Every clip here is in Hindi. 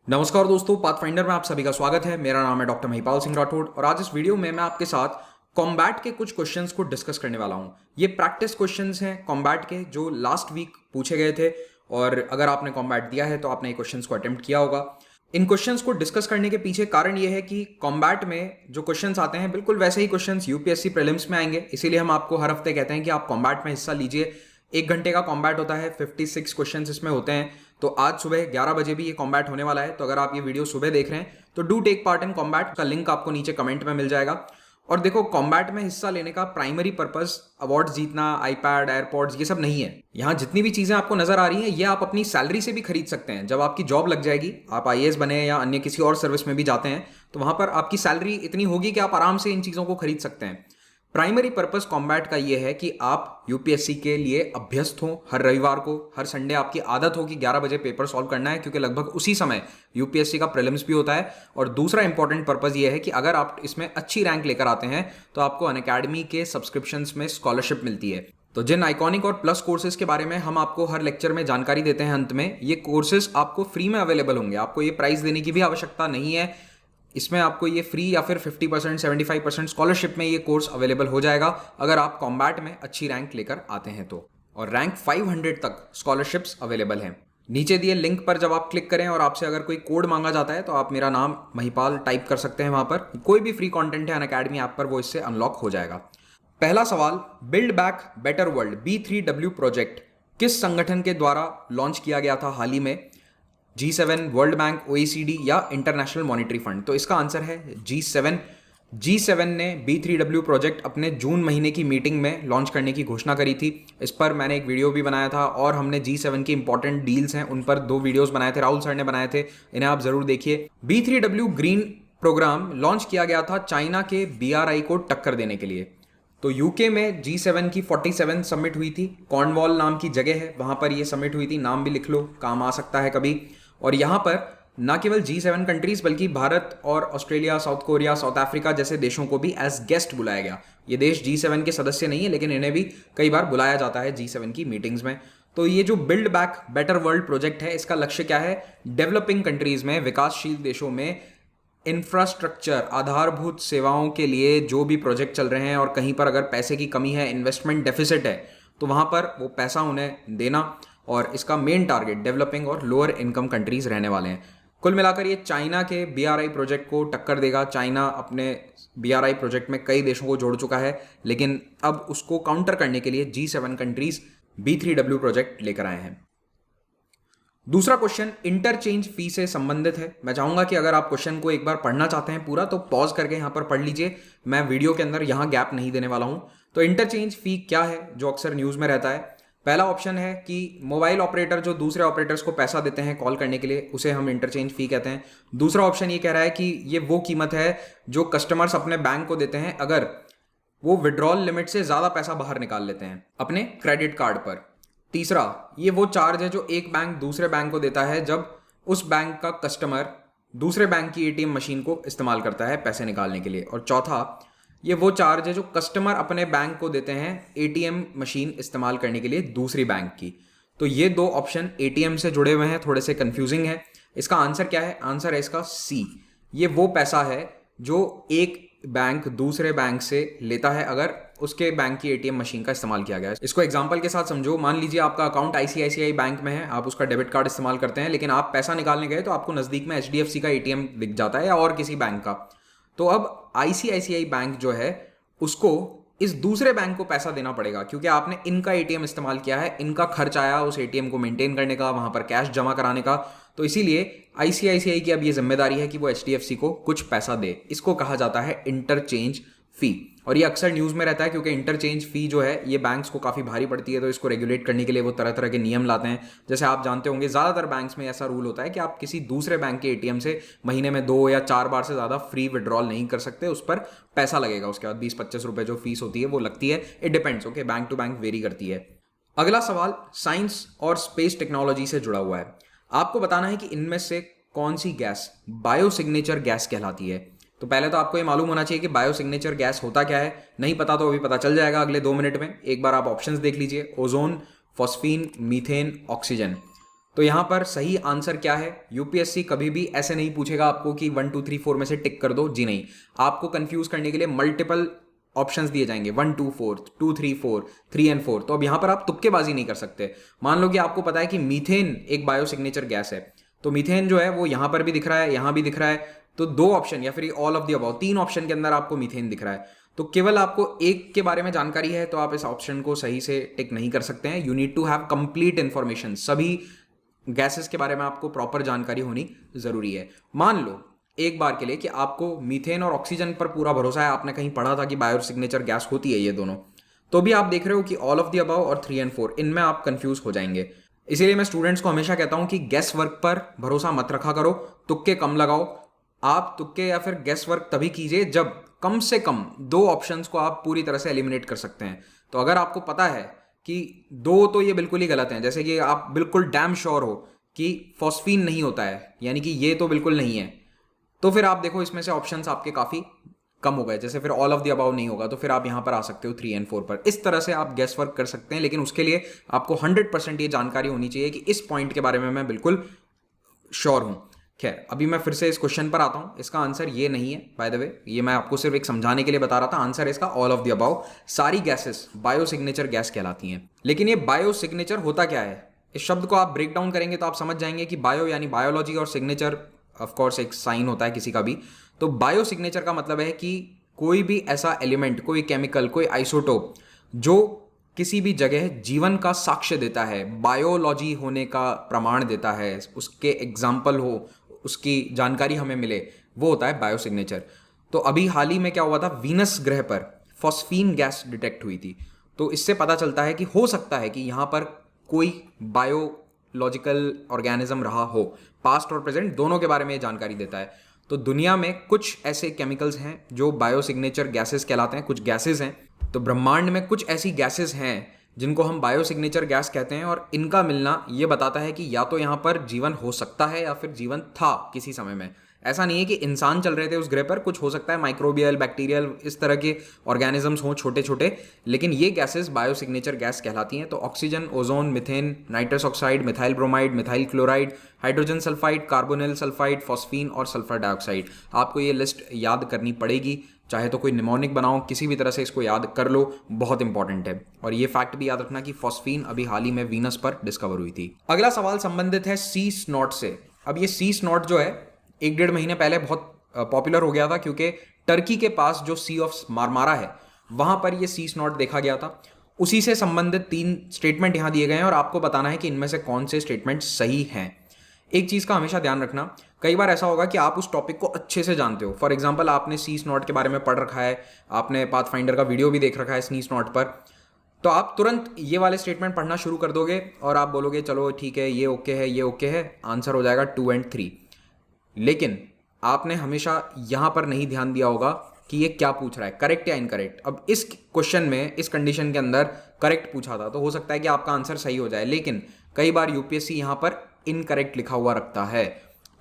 नमस्कार दोस्तों, पाथफाइंडर में आप सभी का स्वागत है। मेरा नाम है डॉक्टर महिपाल सिंह राठौड़ और आज इस वीडियो में मैं आपके साथ कॉम्बैट के कुछ क्वेश्चंस को डिस्कस करने वाला हूं। ये प्रैक्टिस क्वेश्चंस हैं कॉम्बैट के, जो लास्ट वीक पूछे गए थे और अगर आपने कॉम्बैट दिया है तो आपने ये क्वेश्चंस को अटेम्प्ट किया होगा। इन क्वेश्चंस को डिस्कस करने के पीछे कारण ये है कि कॉम्बैट में जो क्वेश्चंस आते हैं बिल्कुल वैसे ही क्वेश्चंस यूपीएससी प्रीलिम्स में आएंगे, इसीलिए हम आपको हर हफ्ते कहते हैं कि आप कॉम्बैट में हिस्सा लीजिए। 1 घंटे का कॉम्बैट होता है, 56 क्वेश्चंस इसमें होते हैं। तो आज सुबह 11 बजे भी ये कॉम्बैट होने वाला है, तो अगर आप ये वीडियो सुबह देख रहे हैं तो do take part in combat का लिंक आपको नीचे कमेंट में मिल जाएगा। और देखो, कॉम्बैट में हिस्सा लेने का प्राइमरी पर्पस अवार्ड जीतना, आईपैड, एयरपॉड्स, ये सब नहीं है। यहाँ जितनी भी चीजें आपको नजर आ रही हैं ये आप अपनी सैलरी से भी खरीद सकते हैं। जब आपकी जॉब लग जाएगी, आप आईएएस बने या अन्य किसी और सर्विस में भी जाते हैं, तो वहां पर आपकी सैलरी इतनी होगी कि आप आराम से इन चीजों को खरीद सकते हैं। प्राइमरी पर्पस कॉम्बैट का ये है कि आप यूपीएससी के लिए अभ्यस्त हो। हर रविवार को, हर संडे आपकी आदत हो कि 11 बजे पेपर सॉल्व करना है, क्योंकि लगभग उसी समय यूपीएससी का प्रीलिम्स भी होता है। और दूसरा इंपॉर्टेंट पर्पस ये है कि अगर आप इसमें अच्छी रैंक लेकर आते हैं तो आपको अनअकैडमी के सब्सक्रिप्शंस में स्कॉलरशिप मिलती है। तो जिन आइकॉनिक और प्लस कोर्सेज के बारे में हम आपको हर लेक्चर में जानकारी देते हैं, अंत में ये कोर्सेज आपको फ्री में अवेलेबल होंगे। आपको ये प्राइस देने की भी आवश्यकता नहीं है। इसमें आपको ये फ्री या फिर 50%, 75% स्कॉलरशिप में ये कोर्स अवेलेबल हो जाएगा अगर आप कॉम्बैट में अच्छी रैंक लेकर आते हैं तो। और रैंक 500 तक स्कॉलरशिप्स अवेलेबल हैं। नीचे दिए लिंक पर जब आप क्लिक करें और आपसे अगर कोई कोड मांगा जाता है तो आप मेरा नाम महिपाल टाइप कर सकते हैं। वहां पर कोई भी फ्री कंटेंट है अनअकैडमी ऐप पर, वो इससे अनलॉक हो जाएगा। पहला सवाल, build back better world B3W project किस संगठन के द्वारा लॉन्च किया गया था हाल ही में? G7, वर्ल्ड बैंक, OECD या इंटरनेशनल मॉनिटरी फंड? तो इसका आंसर है G7। G7 ने B3W प्रोजेक्ट अपने जून महीने की मीटिंग में लॉन्च करने की घोषणा करी थी। इस पर मैंने एक वीडियो भी बनाया था और हमने G7 की इंपॉर्टेंट डील्स हैं उन पर 2 वीडियोस बनाए थे, राहुल सर ने बनाए थे, इन्हें आप जरूर देखिए। B3W ग्रीन प्रोग्राम लॉन्च किया गया था चाइना के BRI को टक्कर देने के लिए। तो यूके में G7 की 47 समिट हुई थी। कॉर्नवॉल नाम की जगह है, वहां पर यह समिट हुई थी। नाम भी लिख लो, काम आ सकता है कभी। और यहां पर न केवल G7 कंट्रीज बल्कि भारत और Australia, south Korea, south Africa जैसे देशों को भी एज गेस्ट बुलाया गया। ये देश G7 के सदस्य नहीं है, लेकिन इन्हें भी कई बार बुलाया जाता है G7 की मीटिंग्स में। तो ये जो build back better world project है, इसका लक्ष्य क्या है? डेवलपिंग कंट्रीज में, विकासशील देशों में इंफ्रास्ट्रक्चर, आधारभूत सेवाओं के लिए जो भी प्रोजेक्ट चल रहे हैं और कहीं पर अगर पैसे की कमी है, इन्वेस्टमेंट डेफिसिट है, तो वहां पर वो पैसा उन्हें देना। और इसका मेन टारगेट डेवलपिंग और लोअर इनकम कंट्रीज रहने वाले हैं। कुल मिलाकर ये चाइना के BRI प्रोजेक्ट को टक्कर देगा। चाइना अपने BRI प्रोजेक्ट में कई देशों को जोड़ चुका है, लेकिन अब उसको काउंटर करने के लिए G7 कंट्रीज B3W प्रोजेक्ट लेकर आए हैं। दूसरा क्वेश्चन इंटरचेंज फी से संबंधित है। मैं चाहूंगा कि अगर आप क्वेश्चन को एक बार पढ़ना चाहते हैं पूरा, तो पॉज करके यहां पर पढ़ लीजिए। मैं वीडियो के अंदर यहां गैप नहीं देने वाला हूं। तो इंटरचेंज फी क्या है, जो अक्सर न्यूज में रहता है? पहला ऑप्शन है कि मोबाइल ऑपरेटर जो दूसरे ऑपरेटर्स को पैसा देते हैं कॉल करने के लिए, उसे हम इंटरचेंज फी कहते हैं। दूसरा ऑप्शन ये कह रहा है कि ये वो कीमत है जो कस्टमर्स अपने बैंक को देते हैं अगर वो विड्रॉल लिमिट से ज्यादा पैसा बाहर निकाल लेते हैं अपने क्रेडिट कार्ड पर। तीसरा, ये वो चार्ज है जो एक बैंक दूसरे बैंक को देता है जब उस बैंक का कस्टमर दूसरे बैंक की ATM मशीन को इस्तेमाल करता है पैसे निकालने के लिए। और चौथा, ये वो चार्ज है जो कस्टमर अपने बैंक को देते हैं ATM मशीन इस्तेमाल करने के लिए दूसरी बैंक की। तो ये 2 ऑप्शन ATM से जुड़े हुए हैं, थोड़े से कंफ्यूजिंग है। इसका आंसर क्या है? आंसर है इसका C। ये वो पैसा है जो एक बैंक दूसरे बैंक से लेता है अगर उसके बैंक की ATM मशीन का इस्तेमाल किया गया है। इसको एग्जांपल के साथ समझो। मान लीजिए आपका अकाउंट ICICI बैंक में है, आप उसका डेबिट कार्ड इस्तेमाल करते हैं, लेकिन आप पैसा निकालने गए तो आपको नजदीक में HDFC का ATM दिख जाता है या और किसी बैंक का। तो अब ICICI बैंक जो है उसको इस दूसरे बैंक को पैसा देना पड़ेगा, क्योंकि आपने इनका ATM इस्तेमाल किया है, इनका खर्च आया उस ATM को मेंटेन करने का, वहां पर कैश जमा कराने का। तो इसीलिए ICICI की अब ये जिम्मेदारी है कि वो HDFC को कुछ पैसा दे। इसको कहा जाता है इंटरचेंज फी। और ये अक्सर न्यूज में रहता है क्योंकि इंटरचेंज फी जो है ये बैंक्स को काफी भारी पड़ती है, तो इसको रेगुलेट करने के लिए वो तरह तरह के नियम लाते हैं। जैसे आप जानते होंगे, ज्यादातर बैंक्स में ऐसा रूल होता है कि आप किसी दूसरे बैंक के ATM से महीने में 2 या 4 बार से ज्यादा फ्री विड्रॉल नहीं कर सकते। उस पर पैसा लगेगा, उसके बाद 20-25 रुपए जो फीस होती है वो लगती है। It depends, okay, bank to bank vary करती है। अगला सवाल साइंस और स्पेस टेक्नोलॉजी से जुड़ा हुआ है। आपको बताना है कि इनमें से कौन सी गैस बायोसिग्नेचर गैस कहलाती है। तो पहले तो आपको ये मालूम होना चाहिए कि बायोसिग्नेचर गैस होता क्या है। नहीं पता तो अभी पता चल जाएगा अगले 2 मिनट में। एक बार आप ऑप्शंस देख लीजिए, ओजोन, फॉस्फीन, मीथेन, ऑक्सीजन। तो यहाँ पर सही आंसर क्या है? यूपीएससी कभी भी ऐसे नहीं पूछेगा आपको कि 1 2 3 4 में से टिक कर दो, जी नहीं। आपको कंफ्यूज करने के लिए मल्टीपल ऑप्शंस दिए जाएंगे, 1 2 4 2 3 4 3 एंड 4। तो अब यहाँ पर आप तुक्केबाजी नहीं कर सकते। मान लो कि आपको पता है कि मीथेन एक बायोसिग्नेचर गैस है, तो मीथेन जो है वो यहाँ पर भी दिख रहा है, यहाँ भी दिख रहा है, तो 2 ऑप्शन या फिर all of the above, 3 option के अंदर आपको मीथेन दिख रहा है। तो केवल आपको एक के बारे में जानकारी है तो आप इस ऑप्शन को सही से टिक नहीं कर सकते हैं। You need to have complete information, सभी गैसेस के बारे में आपको प्रॉपर जानकारी होनी जरूरी है। मान लो एक बार के लिए कि आपको मीथेन और ऑक्सीजन पर पूरा भरोसा है, आपने कहीं पढ़ा था कि बायो सिग्नेचर गैस होती है ये दोनों, तो भी आप देख रहे हो कि ऑल ऑफ द अबव और 3 एंड 4, इनमें आप कंफ्यूज हो जाएंगे। इसीलिए मैं स्टूडेंट्स को हमेशा कहता हूं कि गैस वर्क पर भरोसा मत रखा करो, तुक्के कम लगाओ। आप तुक्के या फिर गैस वर्क तभी कीजिए जब कम से कम 2 ऑप्शंस को आप पूरी तरह से एलिमिनेट कर सकते हैं। तो अगर आपको पता है कि 2 तो ये बिल्कुल ही गलत हैं, जैसे कि आप बिल्कुल डैम श्योर हो कि फॉस्फीन नहीं होता है, यानी कि ये तो बिल्कुल नहीं है, तो फिर आप देखो इसमें से ऑप्शंस आपके काफ़ी कम हो गए। जैसे फिर ऑल ऑफ द अबाउ नहीं होगा तो फिर आप यहाँ पर आ सकते हो 3 एंड 4 पर। इस तरह से आप गैस वर्क कर सकते हैं, लेकिन उसके लिए आपको 100% ये जानकारी होनी चाहिए कि इस पॉइंट के बारे में मैं बिल्कुल श्योर हूँ। खैर, अभी मैं फिर से इस क्वेश्चन पर आता हूँ। इसका आंसर ये नहीं है, बाय द वे, ये मैं आपको सिर्फ एक समझाने के लिए बता रहा था। आंसर है इसका ऑल ऑफ द अबाउ। सारी गैसेस बायोसिग्नेचर गैस कहलाती हैं। लेकिन ये बायोसिग्नेचर होता क्या है? इस शब्द को आप ब्रेक डाउन करेंगे तो आप समझ जाएंगे कि बायो यानी बायोलॉजी और सिग्नेचर ऑफकोर्स एक साइन होता है किसी का भी। तो बायोसिग्नेचर का मतलब है कि कोई भी ऐसा एलिमेंट, कोई केमिकल, कोई आइसोटोप जो किसी भी जगह जीवन का साक्ष्य देता है, बायोलॉजी होने का प्रमाण देता है, उसके एग्जाम्पल हो, उसकी जानकारी हमें मिले, वो होता है बायोसिग्नेचर। तो अभी हाल ही में क्या हुआ था, वीनस ग्रह पर फॉस्फीन गैस डिटेक्ट हुई थी। तो इससे पता चलता है कि हो सकता है कि यहाँ पर कोई बायोलॉजिकल ऑर्गेनिज्म रहा हो। पास्ट और प्रेजेंट दोनों के बारे में ये जानकारी देता है। तो दुनिया में कुछ ऐसे केमिकल्स हैं जो बायोसिग्नेचर गैसेस कहलाते हैं, कुछ गैसेस हैं। तो ब्रह्मांड में कुछ ऐसी गैसेस हैं जिनको हम बायोसिग्नेचर गैस कहते हैं, और इनका मिलना ये बताता है कि या तो यहाँ पर जीवन हो सकता है या फिर जीवन था किसी समय में। ऐसा नहीं है कि इंसान चल रहे थे उस ग्रह पर, कुछ हो सकता है माइक्रोबियल, बैक्टीरियल, इस तरह के ऑर्गेनिजम्स हों छोटे छोटे, लेकिन ये गैसेस बायोसिग्नेचर गैस कहलाती हैं। तो oxygen, ozone, methane, nitrous oxide, methyl bromide, methyl chloride, hydrogen sulphide, carbonyl sulphide, phosphine और सल्फर डाइऑक्साइड। आपको ये लिस्ट याद करनी पड़ेगी, चाहे तो कोई निमोनिक बनाओ, किसी भी तरह से इसको याद कर लो, बहुत इंपॉर्टेंट है। और ये फैक्ट भी याद रखना कि फॉस्फीन अभी हाल ही में वीनस पर डिस्कवर हुई थी। अगला सवाल संबंधित है सी स्नॉट से। अब ये सी स्नॉट जो है 1-1.5 महीने पहले बहुत पॉपुलर हो गया था, क्योंकि टर्की के पास जो सी ऑफ मारमारा है वहां पर ये सी स्नॉट देखा गया था। उसी से संबंधित 3 स्टेटमेंट यहाँ दिए गए हैं और आपको बताना है कि इनमें से कौन से स्टेटमेंट सही हैं। एक चीज़ का हमेशा ध्यान रखना, कई बार ऐसा होगा कि आप उस टॉपिक को अच्छे से जानते हो। फॉर एग्जांपल, आपने सी स्नॉट के बारे में पढ़ रखा है, आपने पाथफाइंडर का वीडियो भी देख रखा है सी स्नॉट पर, तो आप तुरंत ये वाले स्टेटमेंट पढ़ना शुरू कर दोगे और आप बोलोगे चलो ठीक है, ये ओके है, ये ओके है, आंसर हो जाएगा 2 एंड 3। लेकिन आपने हमेशा यहाँ पर नहीं ध्यान दिया होगा कि ये क्या पूछ रहा है, करेक्ट या इनकरेक्ट। अब इस क्वेश्चन में, इस कंडीशन के अंदर करेक्ट पूछा था तो हो सकता है कि आपका आंसर सही हो जाए, लेकिन कई बार यूपीएससी यहाँ पर इनकरेक्ट लिखा हुआ रखता है।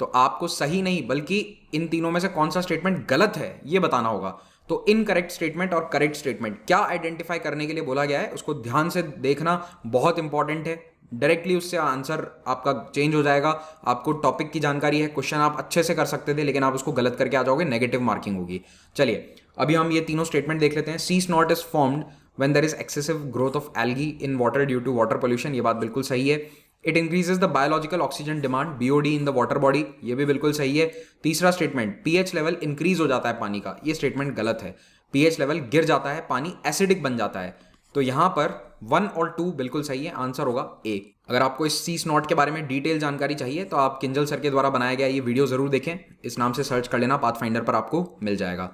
तो आपको सही नहीं बल्कि इन तीनों में से कौन सा स्टेटमेंट गलत है ये बताना होगा। तो इनकरेक्ट स्टेटमेंट और करेक्ट स्टेटमेंट क्या आइडेंटिफाई करने के लिए बोला गया है, उसको ध्यान से देखना बहुत इंपॉर्टेंट है। डायरेक्टली उससे आंसर आपका चेंज हो जाएगा। आपको टॉपिक की जानकारी है, क्वेश्चन आप अच्छे से कर सकते थे, लेकिन आप उसको गलत करके आ जाओगे, नेगेटिव मार्किंग होगी। चलिए अभी हम ये तीनों स्टेटमेंट देख लेते हैं। Sea snot is formed when there is excessive growth of algae in water due to water pollution, ये बात बिल्कुल सही है। It increases the biological oxygen demand BOD in the water body, ये भी बिल्कुल सही है। तीसरा स्टेटमेंट, पीएच लेवल इंक्रीज हो जाता है पानी का, ये स्टेटमेंट गलत है। पीएच लेवल गिर जाता है, पानी एसिडिक बन जाता है। तो यहां पर 1 और 2 बिल्कुल सही है, आंसर होगा A। अगर आपको इस सी स्नॉट के बारे में डिटेल जानकारी चाहिए तो आप किंजल सर के द्वारा बनाया गया ये वीडियो जरूर देखें, इस नाम से सर्च कर लेना, पाथफाइंडर पर आपको मिल जाएगा।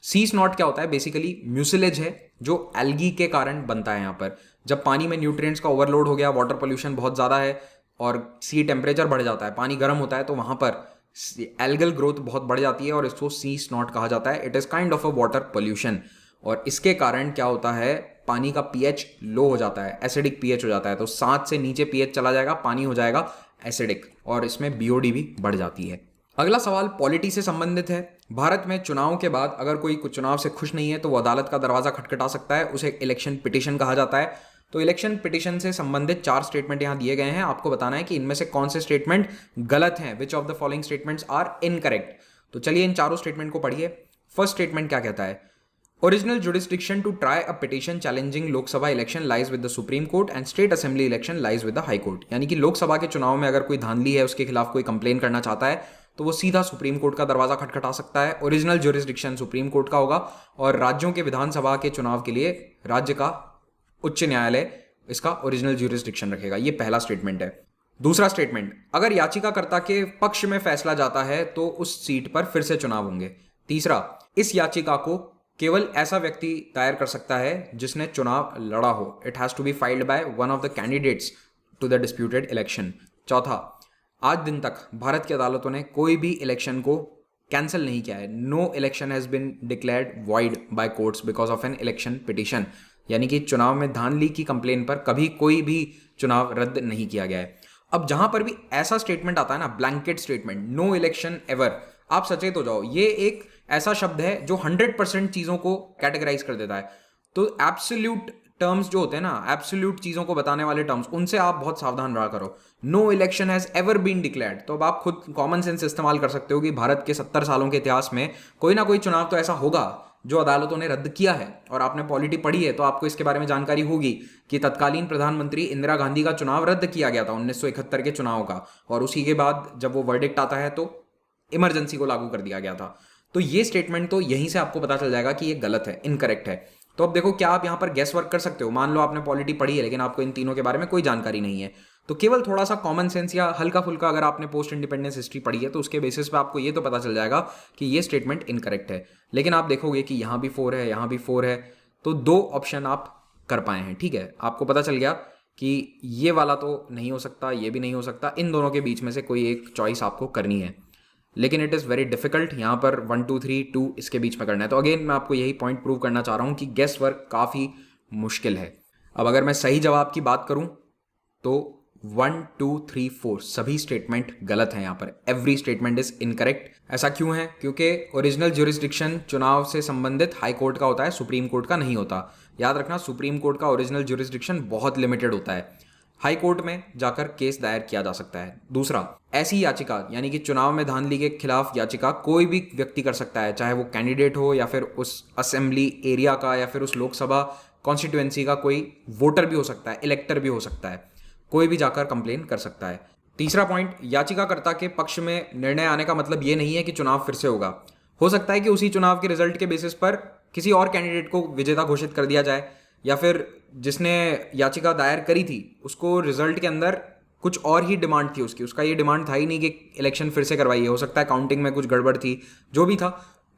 सी स्नॉट क्या होता है? बेसिकली म्यूसिलेज है जो एल्गी के कारण बनता है। यहाँ पर जब पानी में न्यूट्रिएंट्स का ओवरलोड हो गया, वाटर पोल्यूशन बहुत ज़्यादा है और सी टेम्परेचर बढ़ जाता है, पानी गर्म होता है, तो वहाँ पर एल्गल ग्रोथ बहुत बढ़ जाती है और इसको सी स्नॉट कहा जाता है। It is kind of a water pollution, और इसके कारण क्या होता है, पानी का पीएच लो हो जाता है, एसिडिक पीएच हो जाता है। तो 7 से नीचे पीएच चला जाएगा, पानी हो जाएगा एसिडिक, और इसमें BOD भी बढ़ जाती है। अगला सवाल पॉलिटी से संबंधित है। भारत में चुनाव के बाद अगर कोई चुनाव से खुश नहीं है तो वो अदालत का दरवाजा खटखटा सकता है, उसे इलेक्शन पिटीशन कहा जाता है। तो इलेक्शन पिटिशन से संबंधित 4 स्टेटमेंट यहाँ दिए गए हैं, आपको बताना है कि इनमें से कौन से स्टेटमेंट गलत हैं, which of the following statements are incorrect. तो चलिए इन चारों स्टेटमेंट को पढ़िए। फर्स्ट स्टेटमेंट क्या कहता है, original jurisdiction to try a petition challenging Lok Sabha election lies with the Supreme Court and state assembly election lies with the High Court. यानी कि लोकसभा के चुनाव में अगर कोई धांधली है, उसके खिलाफ कोई कंप्लेन करना चाहता है तो वो सीधा सुप्रीम कोर्ट का दरवाजा खटखटा सकता है। ओरिजिनल जुरिस्डिक्शन सुप्रीम कोर्ट का होगा और राज्यों के विधानसभा के चुनाव के लिए राज्य का उच्च न्यायालय इसका ओरिजिनल जुरिस्डिक्शन रखेगा। ये पहला स्टेटमेंट है। दूसरा स्टेटमेंट, अगर याचिकाकर्ता के पक्ष में फैसला जाता है तो उस सीट पर फिर से चुनाव होंगे। तीसरा, इस याचिका को केवल ऐसा व्यक्ति दायर कर सकता है जिसने चुनाव लड़ा हो। It has to be filed by one of the candidates to the disputed election. चौथा, आज दिन तक भारत की अदालतों ने कोई भी इलेक्शन को कैंसिल नहीं किया है। No election has been declared void by courts because of an election petition. यानी कि चुनाव में धांधली की कंप्लेन पर कभी कोई भी चुनाव रद्द नहीं किया गया है। अब जहां पर भी ऐसा स्टेटमेंट आता है ना, blanket statement, no election ever, आप सचेत हो जाओ, ये एक ऐसा शब्द है जो 100% चीजों को कैटेगराइज कर देता है। तो एब्सोल्यूट टर्म्स जो होते हैं ना, एब्सोल्यूट चीजों को बताने वाले टर्म्स, उनसे आप बहुत सावधान रहा करो। No election has ever been declared, तो अब आप खुद कॉमन सेंस इस्तेमाल कर सकते हो कि भारत के 70 सालों के इतिहास में कोई ना कोई चुनाव तो ऐसा होगा जो अदालतों ने रद्द किया है। और आपने पॉलिटी पढ़ी है तो आपको इसके बारे में जानकारी होगी कि तत्कालीन प्रधानमंत्री इंदिरा गांधी का चुनाव रद्द किया गया था 1971 के चुनाव का, और उसी के बाद जब वो वर्डिक्ट आता है तो इमरजेंसी को लागू कर दिया गया था। तो ये स्टेटमेंट तो यहीं से आपको पता चल जाएगा कि ये गलत है, इनकरेक्ट है। तो अब देखो, क्या आप यहाँ पर गेस वर्क कर सकते हो? मान लो आपने पॉलिटी पढ़ी है लेकिन आपको इन तीनों के बारे में कोई जानकारी नहीं है, तो केवल थोड़ा सा कॉमन सेंस या हल्का फुल्का अगर आपने पोस्ट इंडिपेंडेंस हिस्ट्री पढ़ी है तो उसके बेसिस पे आपको ये तो पता चल जाएगा कि ये स्टेटमेंट इनकरेक्ट है। लेकिन आप देखोगे कि यहाँ भी 4 है, यहाँ भी 4 है, तो 2 ऑप्शन आप कर पाए हैं। ठीक है, आपको पता चल गया कि ये वाला तो नहीं हो सकता, ये भी नहीं हो सकता, इन दोनों के बीच में से कोई एक चॉइस आपको करनी है। लेकिन इट इज़ वेरी डिफिकल्ट, यहाँ पर 1 2 3 2 इसके बीच में करना है। तो अगेन मैं आपको यही पॉइंट प्रूव करना चाह रहा हूँ कि गेस वर्क काफ़ी मुश्किल है। अब अगर मैं सही जवाब की बात करूँ तो 1 2 3 4 सभी स्टेटमेंट गलत हैं। यहाँ पर एवरी स्टेटमेंट इज इनकरेक्ट। ऐसा क्यों है? क्योंकि ओरिजिनल ज्यूरिसडिक्शन चुनाव से संबंधित हाई कोर्ट का होता है, सुप्रीम कोर्ट का नहीं होता। याद रखना, सुप्रीम कोर्ट का ओरिजिनल ज्यूरिसडिक्शन बहुत लिमिटेड होता है। हाई कोर्ट में जाकर केस दायर किया जा सकता है। दूसरा, ऐसी याचिका यानी कि चुनाव में धांधली के खिलाफ याचिका कोई भी व्यक्ति कर सकता है, चाहे वो कैंडिडेट हो या फिर उस असेंबली एरिया का या फिर उस लोकसभा कॉन्स्टिट्यूएंसी का कोई वोटर भी हो सकता है, इलेक्टर भी हो सकता है, कोई भी जाकर कंप्लेन कर सकता है। तीसरा पॉइंट, याचिकाकर्ता के पक्ष में निर्णय आने का मतलब ये नहीं है कि चुनाव फिर से होगा। हो सकता है कि उसी चुनाव के रिजल्ट के बेसिस पर किसी और कैंडिडेट को विजेता घोषित कर दिया जाए, या फिर जिसने याचिका दायर करी थी उसको रिजल्ट के अंदर कुछ और ही डिमांड थी उसका ये डिमांड था ही नहीं कि इलेक्शन फिर से करवाइए। हो सकता है काउंटिंग में कुछ गड़बड़ थी, जो भी था।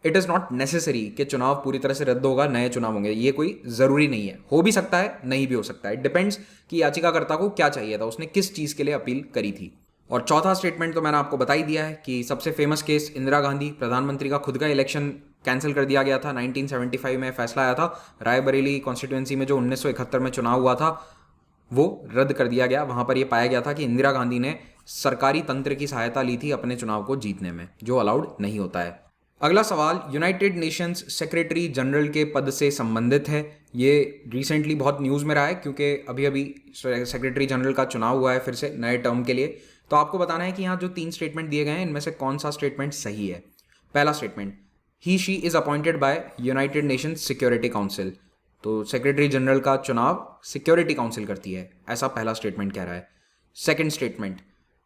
इट इज़ नॉट नेसेसरी कि चुनाव पूरी तरह से रद्द होगा, नए चुनाव होंगे, ये कोई ज़रूरी नहीं है। हो भी सकता है, नहीं भी हो सकता है। इट डिपेंड्स कि याचिकाकर्ता को क्या चाहिए था, उसने किस चीज़ के लिए अपील करी थी। और चौथा स्टेटमेंट तो मैंने आपको बता ही दिया है कि सबसे फेमस केस इंदिरा गांधी प्रधानमंत्री का खुद का इलेक्शन कैंसिल कर दिया गया था। 1975 में फैसला आया था, रायबरेली कॉन्स्टिट्यूएंसी में जो 1971 में चुनाव हुआ था वो रद्द कर दिया गया। वहाँ पर यह पाया गया था कि इंदिरा गांधी ने सरकारी तंत्र की सहायता ली थी अपने चुनाव को जीतने में, जो अलाउड नहीं होता है। अगला सवाल यूनाइटेड नेशंस सेक्रेटरी जनरल के पद से संबंधित है। ये रिसेंटली बहुत न्यूज़ में रहा है क्योंकि अभी अभी सेक्रेटरी जनरल का चुनाव हुआ है फिर से नए टर्म के लिए। तो आपको बताना है कि यहाँ जो 3 स्टेटमेंट दिए गए हैं इनमें से कौन सा स्टेटमेंट सही है। पहला statement, he she is appointed by United Nations security council. तो सेक्रेटरी जनरल का चुनाव सिक्योरिटी काउंसिल करती है, ऐसा पहला स्टेटमेंट कह रहा है। सेकेंड स्टेटमेंट,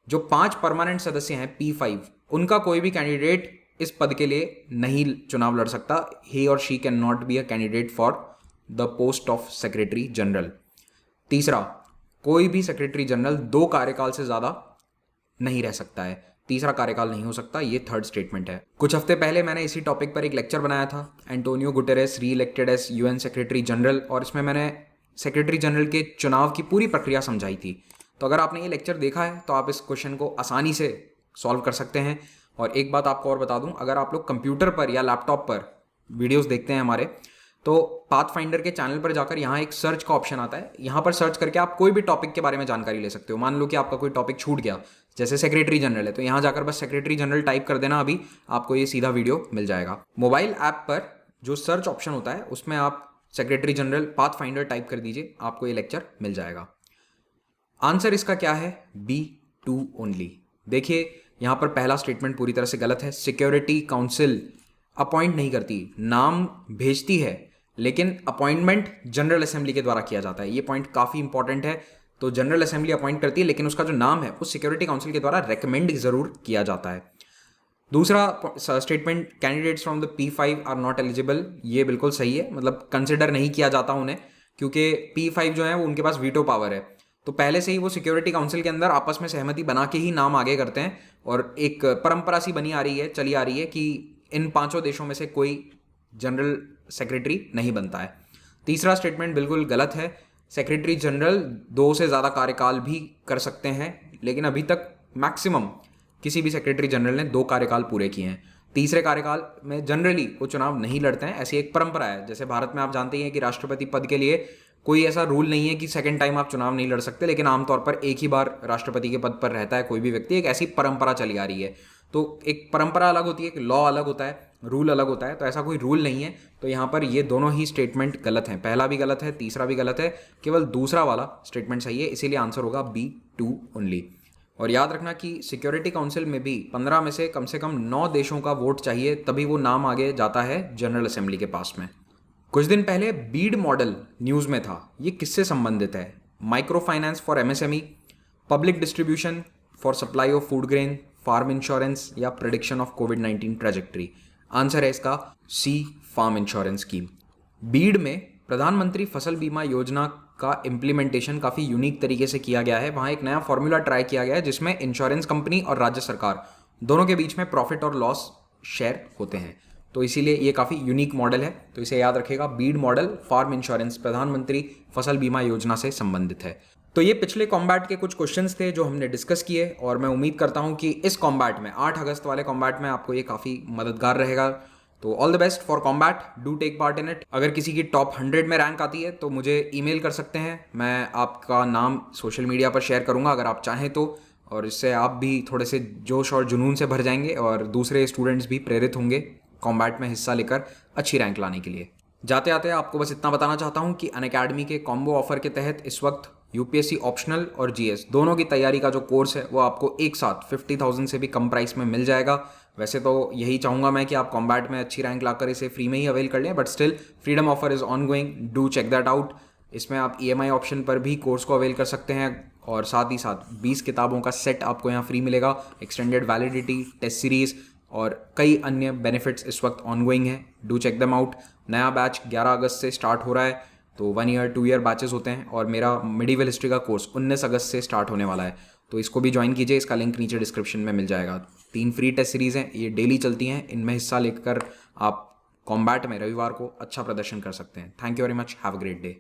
जो 5 परमानेंट सदस्य हैं P5, उनका कोई भी कैंडिडेट इस पद के लिए नहीं चुनाव लड़ सकता। ही और she can not be a candidate for the post of secretary general. तीसरा, कोई भी सेक्रेटरी जनरल 2 कार्यकाल से ज़्यादा नहीं रह सकता है, तीसरा कार्यकाल नहीं हो सकता। ये थर्ड स्टेटमेंट है। कुछ हफ्ते पहले मैंने इसी टॉपिक पर एक लेक्चर बनाया था, Antonio Guterres re elected as UN secretary general, और इसमें मैंने सेक्रेटरी जनरल के चुनाव की पूरी प्रक्रिया समझाई थी। तो अगर आपने ये लेक्चर देखा है तो आप इस क्वेश्चन को आसानी से सॉल्व कर सकते हैं। और एक बात आपको और बता दूं, अगर आप लोग कंप्यूटर पर या लैपटॉप पर वीडियोस देखते हैं हमारे, तो पाथफाइंडर के चैनल पर जाकर यहाँ एक सर्च का ऑप्शन आता है, यहाँ पर सर्च करके आप कोई भी टॉपिक के बारे में जानकारी ले सकते हो। मान लो कि आपका कोई टॉपिक छूट गया, जैसे सेक्रेटरी जनरल है, तो यहाँ जाकर बस सेक्रेटरी जनरल टाइप कर देना, अभी आपको ये सीधा वीडियो मिल जाएगा। मोबाइल ऐप पर जो सर्च ऑप्शन होता है उसमें आप secretary general path finder type कर दीजिए, आपको ये लेक्चर मिल जाएगा। आंसर इसका क्या है? B2 only. देखिए यहाँ पर पहला स्टेटमेंट पूरी तरह से गलत है। सिक्योरिटी काउंसिल अपॉइंट नहीं करती, नाम भेजती है, लेकिन अपॉइंटमेंट जनरल असेंबली के द्वारा किया जाता है। ये पॉइंट काफ़ी इंपॉर्टेंट है। तो जनरल असेंबली अपॉइंट करती है, लेकिन उसका जो नाम है वो सिक्योरिटी काउंसिल के द्वारा रेकमेंड जरूर किया जाता है। दूसरा statement, candidates from the P5 are not eligible, ये बिल्कुल सही है, मतलब कंसिडर नहीं किया जाता उन्हें, क्योंकि P5 जो है वो उनके पास वीटो पावर है। तो पहले से ही वो सिक्योरिटी काउंसिल के अंदर आपस में सहमति बना के ही नाम आगे करते हैं, और एक परंपरा सी बनी आ रही है, चली आ रही है कि इन 5 देशों में से कोई जनरल सेक्रेटरी नहीं बनता है। तीसरा स्टेटमेंट बिल्कुल गलत है। सेक्रेटरी जनरल 2 से ज़्यादा कार्यकाल भी कर सकते हैं, लेकिन अभी तक मैक्सिमम किसी भी सेक्रेटरी जनरल ने 2 कार्यकाल पूरे किए हैं। तीसरे कार्यकाल में जनरली वो चुनाव नहीं लड़ते हैं, ऐसी एक परंपरा है। जैसे भारत में आप जानते ही हैं कि राष्ट्रपति पद के लिए कोई ऐसा रूल नहीं है कि सेकंड टाइम आप चुनाव नहीं लड़ सकते, लेकिन आमतौर पर एक ही बार राष्ट्रपति के पद पर रहता है कोई भी व्यक्ति। एक ऐसी परंपरा चली आ रही है। तो एक परंपरा अलग होती है, एक लॉ अलग होता है, रूल अलग होता है। तो ऐसा कोई रूल नहीं है। तो यहाँ पर ये दोनों ही स्टेटमेंट गलत हैं। पहला भी गलत है, तीसरा भी गलत है, केवल दूसरा वाला स्टेटमेंट सही है। इसीलिए आंसर होगा B2 ओनली। और याद रखना कि सिक्योरिटी काउंसिल में भी 15 में से कम 9 देशों का वोट चाहिए, तभी वो नाम आगे जाता है जनरल असेंबली के पास में। कुछ दिन पहले बीड मॉडल न्यूज़ में था, ये किससे संबंधित है? Micro finance for MSME, public distribution for supply of food grain, farm insurance, या प्रेडिक्शन ऑफ कोविड-19 ट्रेजेक्ट्री? आंसर है इसका C, farm insurance scheme. Beed में प्रधानमंत्री फसल बीमा योजना का इम्प्लीमेंटेशन काफ़ी यूनिक तरीके से किया गया है। वहाँ एक नया फॉर्मूला ट्राई किया गया है, जिसमें इंश्योरेंस कंपनी और राज्य सरकार दोनों के बीच में प्रॉफिट और लॉस शेयर होते हैं। तो इसीलिए ये काफ़ी यूनिक मॉडल है। तो इसे याद रखिएगा, बीड मॉडल फार्म इंश्योरेंस प्रधानमंत्री फसल बीमा योजना से संबंधित है। तो ये पिछले कॉम्बैट के कुछ क्वेश्चंस थे जो हमने डिस्कस किए, और मैं उम्मीद करता हूँ कि इस कॉम्बैट में 8 अगस्त वाले कॉम्बैट में आपको ये काफ़ी मददगार रहेगा। तो all the best for combat, do take part in it. अगर किसी की टॉप 100 में रैंक आती है तो मुझे ईमेल कर सकते हैं, मैं आपका नाम सोशल मीडिया पर शेयर करूँगा अगर आप चाहें तो, और इससे आप भी थोड़े से जोश और जुनून से भर जाएंगे, और दूसरे स्टूडेंट्स भी प्रेरित होंगे कॉम्बैट में हिस्सा लेकर अच्छी रैंक लाने के लिए। जाते आते आपको बस इतना बताना चाहता हूँ कि अनअकैडमी के कॉम्बो ऑफर के तहत इस वक्त UPSC ऑप्शनल और GS दोनों की तैयारी का जो कोर्स है वो आपको एक साथ 50,000 से भी कम प्राइस में मिल जाएगा। वैसे तो यही चाहूँगा मैं कि आप कॉम्बैट में अच्छी रैंक लाकर इसे फ्री में ही अवेल कर लें, but still freedom offer is ongoing, do check that out. इसमें आप EMI ऑप्शन पर भी कोर्स को अवेल कर सकते हैं, और साथ ही साथ 20 किताबों का सेट आपको यहाँ फ्री मिलेगा, एक्सटेंडेड वैलिडिटी, टेस्ट सीरीज़ और कई अन्य बेनिफिट्स इस वक्त ऑनगोइंग हैं। Do check them out. नया बैच 11 अगस्त से स्टार्ट हो रहा है, तो 1 ईयर 2 ईयर बैचेस होते हैं, और मेरा मिडीवल हिस्ट्री का कोर्स 19 अगस्त से स्टार्ट होने वाला है, तो इसको भी ज्वाइन कीजिए। इसका लिंक नीचे डिस्क्रिप्शन में मिल जाएगा। 3 फ्री टेस्ट सीरीज़ हैं, ये डेली चलती हैं, इनमें हिस्सा लेकर आप कॉम्बैट में रविवार को अच्छा प्रदर्शन कर सकते हैं। Thank you very much, have a great day.